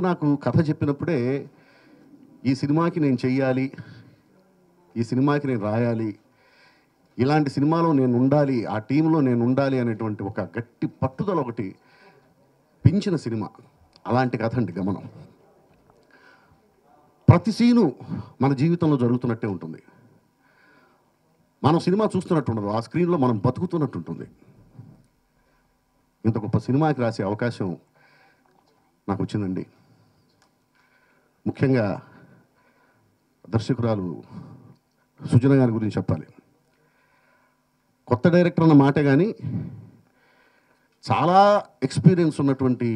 నాకు కథ చెప్పినప్పుడే ఈ సినిమాకి నేను చెయ్యాలి, ఈ సినిమాకి నేను రాయాలి, ఇలాంటి సినిమాలో నేను ఉండాలి, ఆ టీంలో నేను ఉండాలి అనేటువంటి ఒక గట్టి పట్టుదల ఒకటి పెంచిన సినిమా. అలాంటి కథ అండి గమనం. ప్రతి సీను మన జీవితంలో జరుగుతున్నట్టే ఉంటుంది. మనం సినిమా చూస్తున్నట్టు ఉండదు, ఆ స్క్రీన్లో మనం బతుకుతున్నట్టు ఉంటుంది. ఇంత గొప్ప సినిమాకి రాసే అవకాశం నాకు వచ్చిందండి. ముఖ్యంగా దర్శకురాలు సుజన గారి గురించి చెప్పాలి. కొత్త డైరెక్టర్ అన్న మాట కానీ చాలా ఎక్స్పీరియన్స్ ఉన్నటువంటి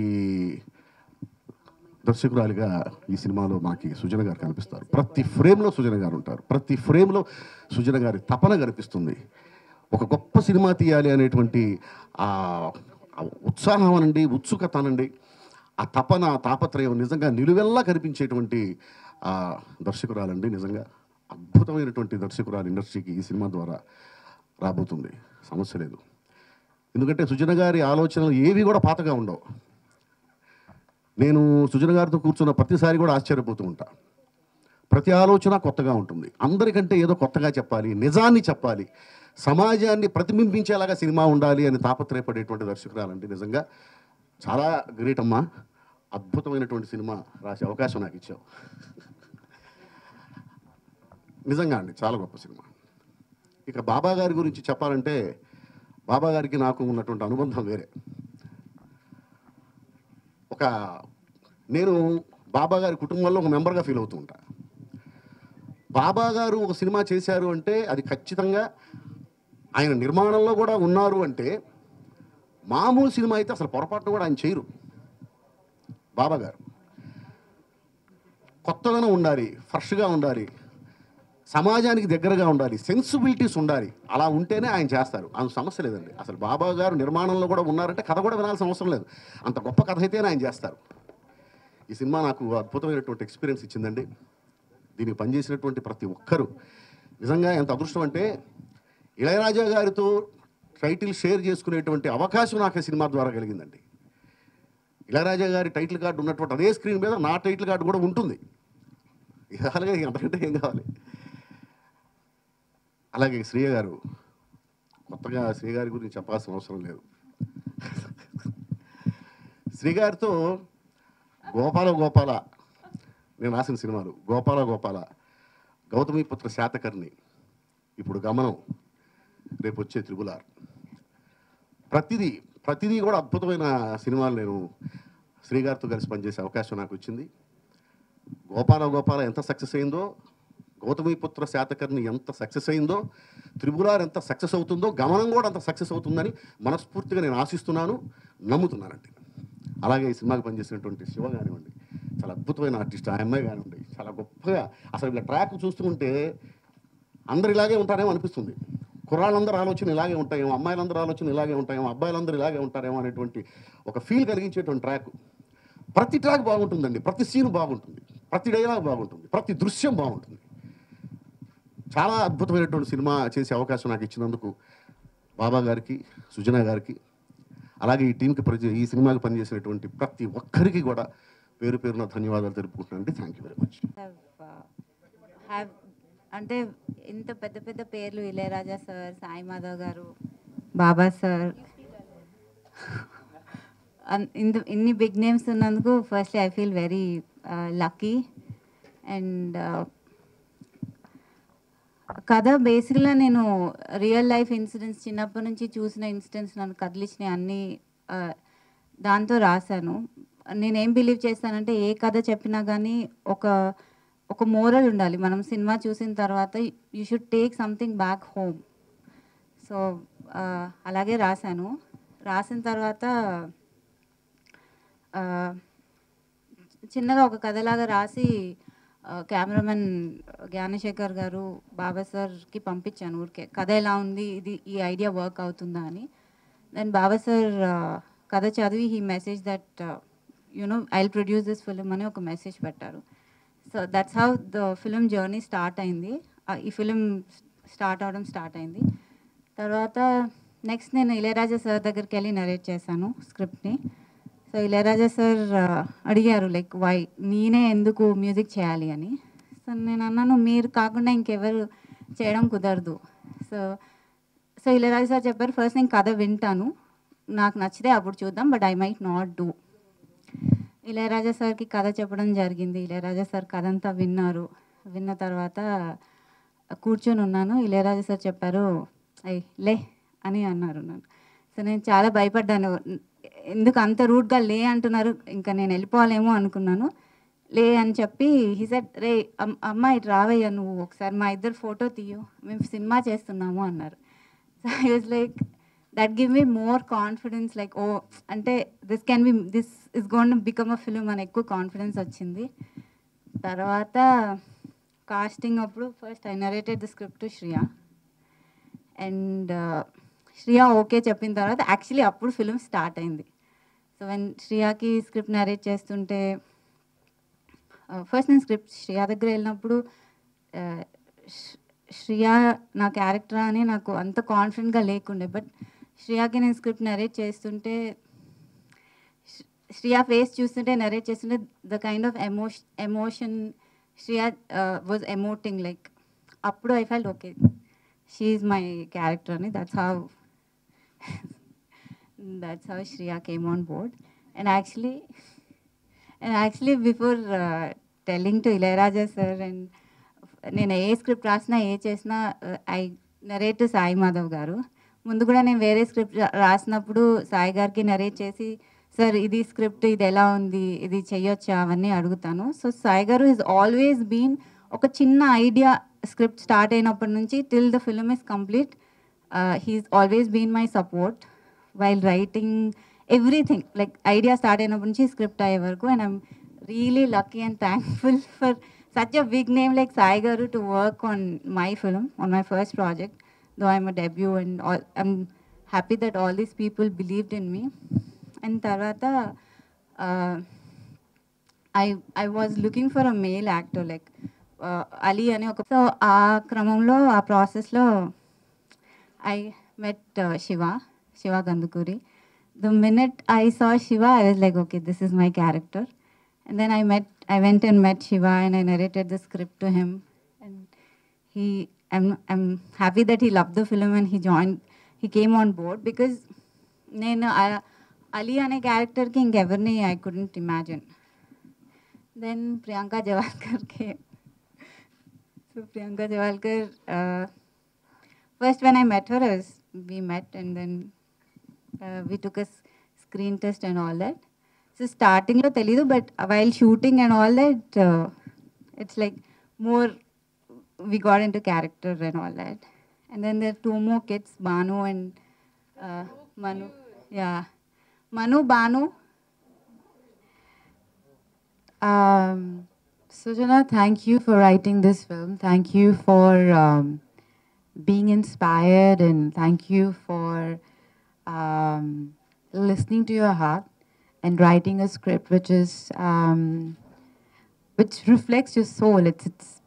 దర్శకురాలిగా ఈ సినిమాలో మాకు సుజన గారు కనిపిస్తారు. ప్రతి ఫ్రేమ్లో సుజన గారు ఉంటారు, ప్రతి ఫ్రేమ్లో సుజన గారి తపన కనిపిస్తుంది. ఒక గొప్ప సినిమా తీయాలి అనేటువంటి ఉత్సాహం అనండి, ఉత్సుకత అనండి, ఆ తపన, తాపత్రయం నిజంగా నిలువెల్లా కనిపించేటువంటి దర్శకురాలండి. నిజంగా అద్భుతమైనటువంటి దర్శకురాలు ఇండస్ట్రీకి ఈ సినిమా ద్వారా రాబోతుంది, సమస్య లేదు. ఎందుకంటే సుజన గారి ఆలోచనలు ఏవి కూడా పాతగా ఉండవు. నేను సుజన గారితో కూర్చున్న ప్రతిసారి కూడా ఆశ్చర్యపోతూ ఉంటా. ప్రతి ఆలోచన కొత్తగా ఉంటుంది. అందరికంటే ఏదో కొత్తగా చెప్పాలి, నిజాన్ని చెప్పాలి, సమాజాన్ని ప్రతిబింబించేలాగా సినిమా ఉండాలి అని తాపత్రయపడేటువంటి దర్శకురాలండి. నిజంగా చాలా గ్రేట్ అమ్మా. అద్భుతమైనటువంటి సినిమా రాసే అవకాశం నాకు ఇచ్చావు. నిజంగా అండి, చాలా గొప్ప సినిమా. ఇక బాబా గారి గురించి చెప్పాలంటే, బాబా గారికి నాకు ఉన్నటువంటి అనుబంధం వేరే. నేను బాబా గారి కుటుంబంలో ఒక మెంబర్గా ఫీల్ అవుతూ ఉంటా. బాబా గారు ఒక సినిమా చేశారు అంటే అది ఖచ్చితంగా ఆయన నిర్మాణంలో కూడా ఉన్నారు అంటే, మామూలు సినిమా అయితే అసలు పొరపాటున కూడా ఆయన చేయరు. బాబా గారు కొత్తదనం ఉండాలి, ఫ్రెష్గా ఉండాలి, సమాజానికి దగ్గరగా ఉండాలి, సెన్సిబిలిటీస్ ఉండాలి. అలా ఉంటేనే ఆయన చేస్తారు. అంత సమస్య లేదండి. అసలు బాబా గారు నిర్మాణంలో కూడా ఉన్నారంటే కథ కూడా వినాల్సిన అవసరం లేదు. అంత గొప్ప కథ అయితేనే ఆయన చేస్తారు. ఈ సినిమా నాకు అద్భుతమైనటువంటి ఎక్స్పీరియన్స్ ఇచ్చిందండి. దీనికి పనిచేసినటువంటి ప్రతి ఒక్కరూ నిజంగా ఎంత అదృష్టం అంటే, ఇళయరాజా గారితో టైటిల్ షేర్ చేసుకునేటువంటి అవకాశం నాకు ఈ సినిమా ద్వారా కలిగిందండి. ఇళయరాజా గారి టైటిల్ కార్డు ఉన్నటువంటి అదే స్క్రీన్ మీద నా టైటిల్ కార్డు కూడా ఉంటుంది. అలాగే అంతకంటే ఏం కావాలి. అలాగే శ్రీయ గారు, కొత్తగా శ్రీ గారి గురించి చెప్పాల్సిన అవసరం లేదు. శ్రీ గారితో గోపాల గోపాల నేను రాసిన సినిమాలు, గోపాల గోపాల, గౌతమిపుత్ర శాతకర్ణి, ఇప్పుడు గమనం, రేపు వచ్చే త్రిబులార్, ప్రతిదీ కూడా అద్భుతమైన సినిమాలు నేను శ్రీ గారితో కలిసి పనిచేసే అవకాశం నాకు వచ్చింది. గోపాల గోపాల ఎంత సక్సెస్ అయిందో, గౌతమిపుత్ర శాతకర్ణి ఎంత సక్సెస్ అయిందో, త్రిబులార్ ఎంత సక్సెస్ అవుతుందో, గమనం కూడా అంత సక్సెస్ అవుతుందని మనస్ఫూర్తిగా నేను ఆశిస్తున్నాను, నమ్ముతున్నానండి. అలాగే ఈ సినిమాకి పనిచేసినటువంటి శివ కానివ్వండి, చాలా అద్భుతమైన ఆర్టిస్ట్. ఆ అమ్మాయి కానివ్వండి, చాలా గొప్పగా, అసలు ఇలా ట్రాక్ చూస్తుంటే అందరు ఇలాగే ఉంటారేమో అనిపిస్తుంది. కుర్రాళ్ళందరూ ఆలోచన ఇలాగే ఉంటాయేమో, అమ్మాయిలందరూ ఆలోచన ఇలాగే ఉంటాయేమో, అబ్బాయిలందరూ ఇలాగే ఉంటారేమో అనేటువంటి ఒక ఫీల్ కలిగించేటువంటి ట్రాక్. ప్రతి ట్రాక్ బాగుంటుందండి, ప్రతి సీన్ బాగుంటుంది, ప్రతి డైలాగ్ బాగుంటుంది, ప్రతి దృశ్యం బాగుంటుంది. చాలా అద్భుతమైనటువంటి సినిమా చేసే అవకాశం నాకు ఇచ్చినందుకు బాబా గారికి, సుజన గారికి, అలాగే ఈ టీంకి ఈ సినిమాకి పనిచేసినటువంటి ప్రతి ఒక్కరికి కూడా పేరు పేరున ధన్యవాదాలు తెలుపుకుంటున్నానండి. Thank you very much. అంటే ఇంత పెద్ద పెద్ద పేర్లు, ఇళయరాజా సార్, సాయి మాధవ్ గారు, బాబా సార్, ఇన్ని బిగ్ నేమ్స్ ఉన్నందుకు firstly I feel very lucky. And కథ బేసిక్గా నేను రియల్ లైఫ్ ఇన్సిడెంట్స్, చిన్నప్పటి నుంచి చూసిన ఇన్సిడెంట్స్ నన్ను కదిలించినవి అన్నీ దాంతో రాశాను. నేనేం బిలీవ్ చేస్తానంటే, ఏ కథ చెప్పినా కానీ ఒక మోరల్ ఉండాలి. మనం సినిమా చూసిన తర్వాత you should take something back home. So అలాగే రాశాను. రాసిన తర్వాత చిన్నగా ఒక కథలాగా రాసి కెమెరామెన్ జ్ఞానశేఖర్ గారు, బాబా సార్కి పంపించాను. ఊరికే కథ ఎలా ఉంది, ఈ ఐడియా వర్క్ అవుతుందా అని. దెన్ బాబా సార్ కథ చదివి he message that I'll produce this film అని ఒక మెసేజ్ పెట్టారు. So that's how the film journey start అయింది. ఈ ఫిలిం స్టార్ట్ అయింది. తర్వాత నెక్స్ట్ నేను ఇళయరాజా సార్ దగ్గరికి వెళ్ళి నరేట్ చేశాను స్క్రిప్ట్ని. సో ఇళయరాజా సార్ అడిగారు లైక్ వై నేనే ఎందుకు మ్యూజిక్ చేయాలి అని. సో నేను అన్నాను మీరు కాకుండా ఇంకెవరు చేయడం కుదరదు. సో సో ఇళయరాజా సార్ చెప్పారు ఫస్ట్ నేను కథ వింటాను, నాకు నచ్చితే అప్పుడు చూద్దాం, but I might not do. Ilaiyaraaja సార్కి కథ చెప్పడం జరిగింది. ఇళయరాజా సార్ కథ అంతా విన్నారు. విన్న తర్వాత కూర్చొని ఉన్నాను. ఇళయరాజా సార్ చెప్పారు అయ్ లే అని అన్నారు నన్ను. సో నేను చాలా భయపడ్డాను, ఎందుకు అంత రూడ్గా లే అంటున్నారు, ఇంకా నేను వెళ్ళిపోవాలేమో అనుకున్నాను. లే అని చెప్పి హీ సెడ్ రే అమ్మ ఇటు రావయ్యా నువ్వు ఒకసారి మా ఇద్దరు ఫోటో తీయు, మేము సినిమా చేస్తున్నాము అన్నారు. So I was like that give me more confidence, like oh అంటే this is gone become a film అని ఎక్కువ కాన్ఫిడెన్స్ వచ్చింది. తర్వాత కాస్టింగ్ అప్పుడు first I narrated the script to Shriya, and Shriya okay చెప్పిన తర్వాత యాక్చువల్లీ అప్పుడు ఫిలిం స్టార్ట్ అయింది. సో వెన్ శ్రియాకి స్క్రిప్ట్ నరేట్ చేస్తుంటే ఫస్ట్ నేను స్క్రిప్ట్ శ్రియా దగ్గర వెళ్ళినప్పుడు శ్రియా నా క్యారెక్టర్ అని నాకు అంత కాన్ఫిడెంట్గా లేకుండే, బట్ శ్రియాకి నేను స్క్రిప్ట్ నరేట్ చేస్తుంటే శ్రియా ఫేస్ చూస్తుంటే నరేట్ చేస్తుంటే the kind of emotion Shriya was emoting, like అప్పుడు I felt okay she is my character అని. That's how Shriya came on board. And actually before telling to Ilaiyaraaja sir, and నేను ఏ script రాసినా ఏ చేసినా I narrate to Sai Madhav garu. ముందు కూడా నేను వేరే స్క్రిప్ట్ రాసినప్పుడు సాయి గారికి నరేట్ చేసి సార్ ఇది స్క్రిప్ట్ ఇది ఎలా ఉంది, ఇది చెయ్యొచ్చా అవన్నీ అడుగుతాను. సో సాయి గారు ఈజ్ ఆల్వేస్ బీన్ ఒక చిన్న ఐడియా స్క్రిప్ట్ స్టార్ట్ అయినప్పటి నుంచి till the film is complete, he's always been my support while writing everything, like idea start అయినప్పటి నుంచి స్క్రిప్ట్ అయ్యే వరకు. And I'm really lucky and thankful for such a big name like Sai Garu to work on my film, on my first project, though I'm a debut, and all, I'm happy that all these people believed in me. And tarvata I was looking for a male actor like Ali ani oka, so aa kramamlo aa process lo I met Shiva Gandukuri. The minute I saw Shiva I was like okay, this is my character. And then I went and met Shiva and I narrated the script to him. And I'm happy that he loved the film and he came on board, because నేను Ali అనే క్యారెక్టర్కి ఇంకెవరిని I couldn't imagine. Then Priyanka Javalkar came. So Priyanka Javalkar, first when I met her, we met and then we took a screen test and all that. So starting lo telidu, but while shooting and all that, it's like more we got into character and all that. And then there are two more kids, Banu and Manu. Yeah, Manu, Banu. Sujana, thank you for writing this film. Thank you for being inspired, and thank you for listening to your heart and writing a script which is which reflects your soul.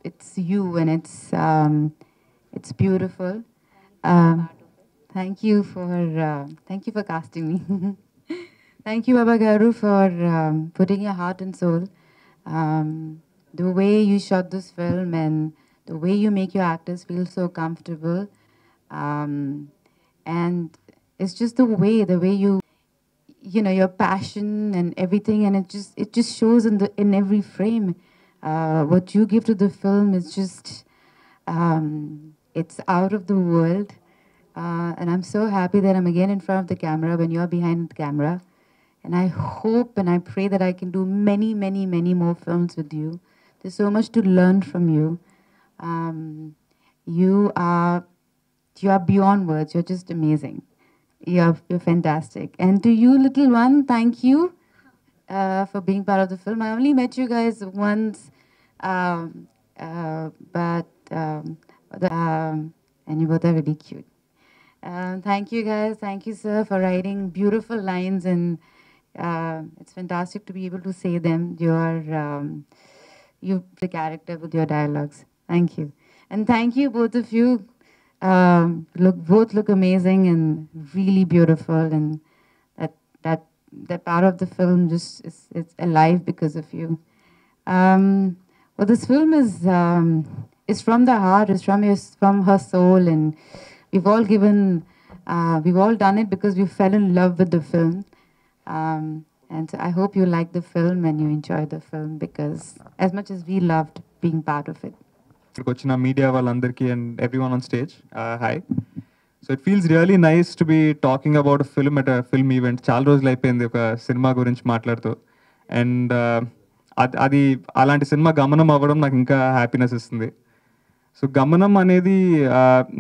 It's you, and it's beautiful. Thank you for casting me. Thank you, Baba Garu, for putting your heart and soul. The way you shot this film and the way you make your actors feel so comfortable, and it's just the way you know, your passion and everything, and it just shows in every frame. What you give to the film is just it's out of the world, and I'm so happy that I'm again in front of the camera when you're behind the camera. And I hope and I pray that I can do many, many, many more films with you. There's so much to learn from you. You are beyond words. You're just amazing. You're fantastic. And to you, little one, thank you for being part of the film. I only met you guys once, but and you both are really cute. Thank you guys. Thank you, sir, for writing beautiful lines, and it's fantastic to be able to say them. You the character with your dialogues. Thank you. And thank you, both of you. Both look amazing and really beautiful, and that part of the film just is it's alive because of you. Well, this film is from the heart, it's from her soul, and we've all we've all done it because we fell in love with the film. And so I hope you like the film and you enjoy the film because as much as we loved being part of it. ఇక్కడికి వచ్చిన media వాళ్ళందరికీ and every one on stage hi. So it feels really nice to be talking about film at a film event. చాలా రోజులు అయిపోయింది ఒక cinema గురించి మాట్లాడుతూ. And అది అలాంటి సినిమా గమనం అవ్వడం నాకు ఇంకా హ్యాపీనెస్ ఇస్తుంది. సో గమనం అనేది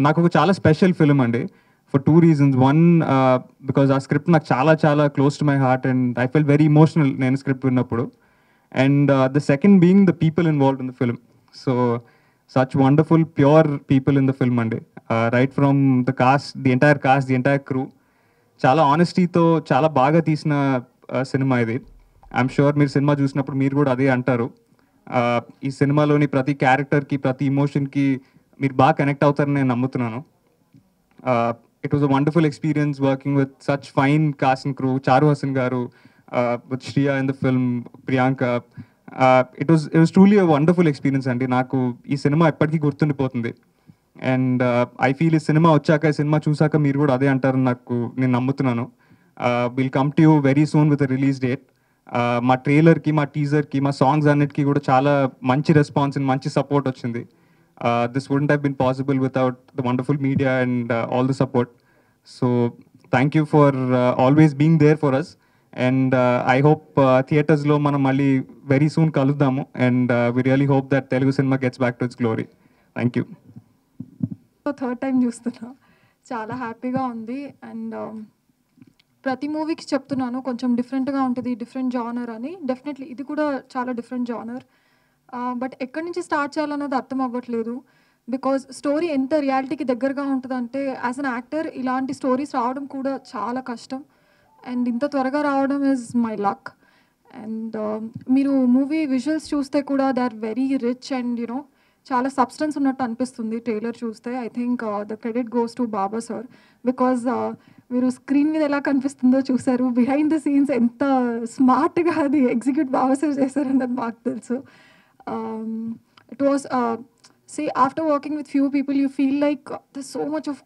నాకు ఒక చాలా స్పెషల్ ఫిల్మ్ అండి ఫర్ 2 reasons. వన్, బికాజ్ ఆ స్క్రిప్ట్ నాకు చాలా చాలా close to my heart and I felt very emotional నేను స్క్రిప్ట్ విన్నప్పుడు. And the second being the people involved in the film. So such wonderful pure people in the film andi, right from the cast, the entire crew. Chala honesty tho chala baga teesina cinema idi. I'm sure meer cinema chusinapudu meer kuda ade antaru. Ee cinema loni prati character ki prati emotion ki meer baga connect avtarani nenu nammutunnanu. It was a wonderful experience working with such fine cast and crew. Charu Hassan garu, with Shriya in the film, Priyanka. It was truly a wonderful experience అండి. నాకు ఈ cinema ఎప్పటికీ గుర్తుండిపోతుంది. And I feel ఈ cinema వచ్చాక ఈ cinema చూసాక మీరు కూడా అదే అంటారని నేను నమ్ముతున్నాను. Will come to you very soon with release date. మా ట్రైలర్కి, మా టీజర్కి, మా సాంగ్స్ అన్నిటికీ కూడా చాలా మంచి రెస్పాన్స్ అండ్ మంచి సపోర్ట్ వచ్చింది. This wouldn't have been possible without the wonderful media and all the support. So thank you for always being there for us. And I hope theaters lo manam malli very soon kaludamu, and we really hope that Telugu cinema gets back to its glory. Thank you. So third time చూస్తున్నా, చాలా హ్యాపీగా ఉంది. And ప్రతి మూవీకి చెప్తున్నాను కొంచెం డిఫరెంట్గా ఉంటుంది, డిఫరెంట్ జానర్ అని. డెఫినెట్లీ ఇది కూడా చాలా డిఫరెంట్ జానర్. బట్ ఎక్కడి నుంచి స్టార్ట్ చేయాలన్నది అర్థం అవ్వట్లేదు. బికాజ్ స్టోరీ ఎంత రియాలిటీకి దగ్గరగా ఉంటుందంటే యాజ్ అన్ యాక్టర్ ఇలాంటి స్టోరీస్ రావడం కూడా చాలా కష్టం. అండ్ ఇంత త్వరగా రావడం ఈజ్ మై లక్. అండ్ మీరు మూవీ విజువల్స్ చూస్తే కూడా they are very rich and you చాలా సబ్స్టెన్స్ ఉన్నట్టు అనిపిస్తుంది ట్రైలర్ చూస్తే. I think the credit goes to Baba sir, because మీరు స్క్రీన్ మీద ఎలా కనిపిస్తుందో చూసారు, బిహైండ్ ద సీన్స్ ఎంత స్మార్ట్గా అది ఎగ్జిక్యూట్ బాబా సార్ చేశారన్నది మాకు తెలుసు. It was see after working with few people you feel like there's so much of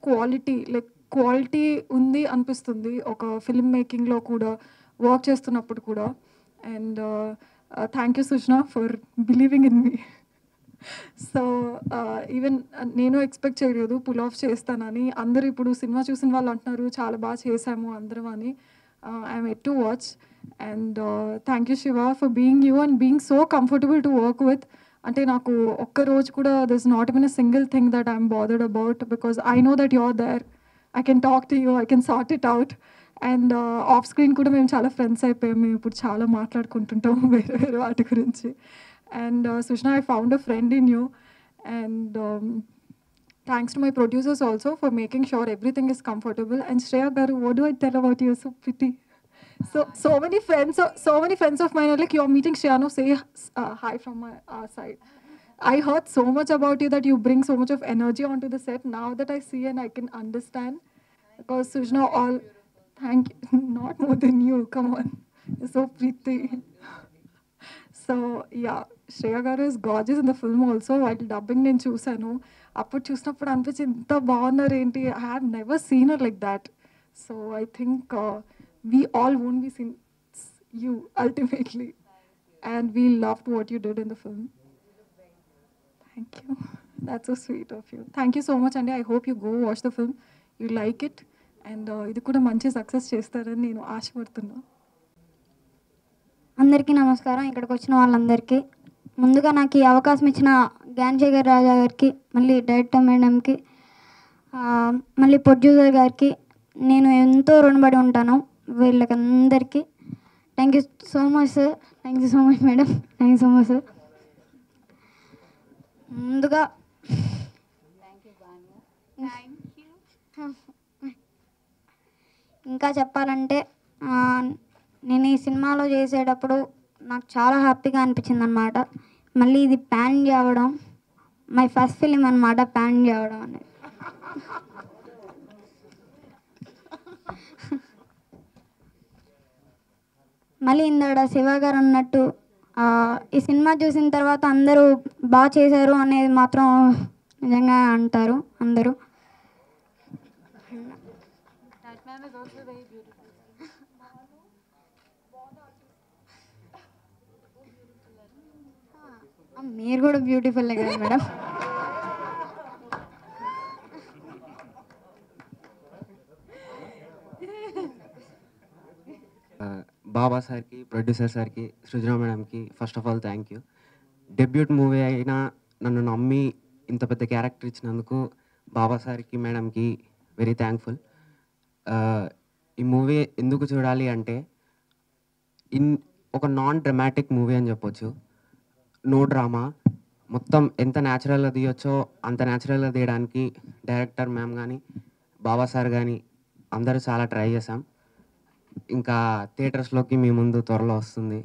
quality ఉంది అనిపిస్తుంది ఒక ఫిల్మ్ మేకింగ్లో కూడా వర్క్ చేస్తున్నప్పుడు కూడా. And thank you Sushna for believing in me. So even నేను ఎక్స్పెక్ట్ చేయలేదు పుల్ ఆఫ్ చేస్తానని. అందరూ ఇప్పుడు సినిమా చూసిన వాళ్ళు అంటున్నారు చాలా బాగా చేశాము అందరం అని. I'm at to watch. And thank you Shiva for being you and being so comfortable to work with. అంటే నాకు ఒక్క రోజు కూడా this not even a single thing that I'm bothered about, because I know that you are there. I can talk to you, I can sort it out. And off screen కూడా మేము చాలా friends అయిపోయాం. మేము ఇప్పుడు చాలా మాట్లాడుకుంటుంటాము వేరే వేరే వాటి గురించి. And Sushna, I found a friend in you. And thanks to my producers also for making sure everything is comfortable. And Shreya garu, what do I tell about you? So pretty. So many friends of mine are like, you're meeting Shreya, no, say hi from our side. I heard so much about you that you bring so much of energy onto the set. Now that I see and I can understand, because Sushna, all thank you. Not more than you, come on, you're so pretty. So yeah, Shreya garu is gorgeous in the film also. While dubbing నేను చూసాను, అప్పుడు చూసినప్పుడు అనిపించింది ఇంత బాగున్నారు ఏంటి. I have never seen her like that. So I think we all won't be seen you ultimately, and we loved what you did in the film. Thank you. That's so sweet of you. Thank you so much, Andy. I hope you go watch the film. You like it. And ఇది కూడా మంచి success చేస్తారని నేను ఆశపడుతున్నా. అందరికీ నమస్కారం. ఇక్కడికి వచ్చిన వాళ్ళందరికీ ముందుగా నాకు ఈ అవకాశం ఇచ్చిన జ్ఞానశేఖర్ రాజా గారికి, మళ్ళీ డైరెక్టర్ మేడంకి, మళ్ళీ ప్రొడ్యూసర్ గారికి నేను ఎంతో రుణపడి ఉంటాను. వీళ్ళకి అందరికీ thank you so much sir. Thank you so much madam. Thank you so much sir. ముందుగా ఇంకా చెప్పాలంటే నేను ఈ సినిమాలో చేసేటప్పుడు నాకు చాలా హ్యాపీగా అనిపించింది అనమాట. మళ్ళీ ఇది ప్యాన్ ఇండియా అవ్వడం, మై ఫస్ట్ ఫిలిం అనమాట ప్యాన్ ఇండియా అవ్వడం అనేది. మళ్ళీ ఇందాడ శివ గారు అన్నట్టు ఈ సినిమా చూసిన తర్వాత అందరూ బాగా చేశారు అనేది మాత్రం నిజంగా అంటారు అందరూ. మీరు కూడా బ్యూటిఫుల్ కదా మేడం. బాబా సార్కి, ప్రొడ్యూసర్ సార్కి, సృజన మేడంకి first of all thank you. Debut movie అయినా నన్ను నమ్మి ఇంత పెద్ద క్యారెక్టర్ ఇచ్చినందుకు బాబా సార్కి, మేడంకి వెరీ థ్యాంక్ఫుల్. ఈ మూవీ ఎందుకు చూడాలి అంటే ఒక నాన్ డ్రమాటిక్ మూవీ అని చెప్పొచ్చు. నో డ్రామా, మొత్తం ఎంత న్యాచురల్గా తీయొచ్చో అంత న్యాచురల్గా తీయడానికి డైరెక్టర్ మ్యామ్ కానీ బాబా సార్ కానీ అందరూ చాలా ట్రై చేశాం. ఇంకా థియేటర్స్లోకి మీ ముందు త్వరలో వస్తుంది,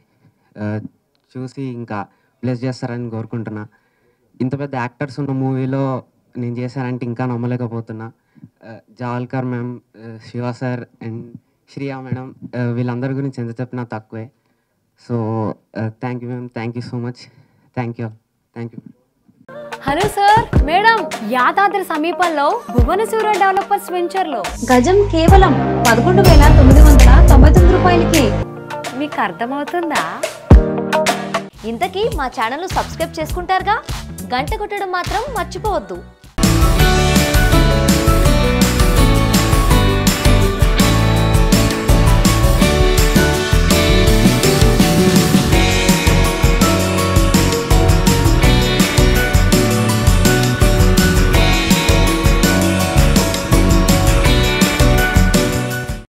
చూసి ఇంకా బ్లెస్ చేస్తారని కోరుకుంటున్నా. ఇంత పెద్ద యాక్టర్స్ ఉన్న మూవీలో నేను చేశానంటే ఇంకా నమ్మలేకపోతున్నా. Javalkar ma'am, Shiva sir and Shriya madam, వీళ్ళందరి గురించి ఎంత చెప్పినా తక్కువే. So thank you ma'am, thank you so much, thank you. Hello sir, madam, Yadadri సమీపంలో భువనసూర డెవలపర్స్ వెంచర్లో గజం కేవలం 11,999 రూపాయలకే. మీకు అర్థమవుతుందా? ఇంతకీ మా ఛానల్ సబ్స్క్రైబ్ చేసుకుంటారుగా, గంట కొట్టడం మాత్రం మర్చిపోవద్దు.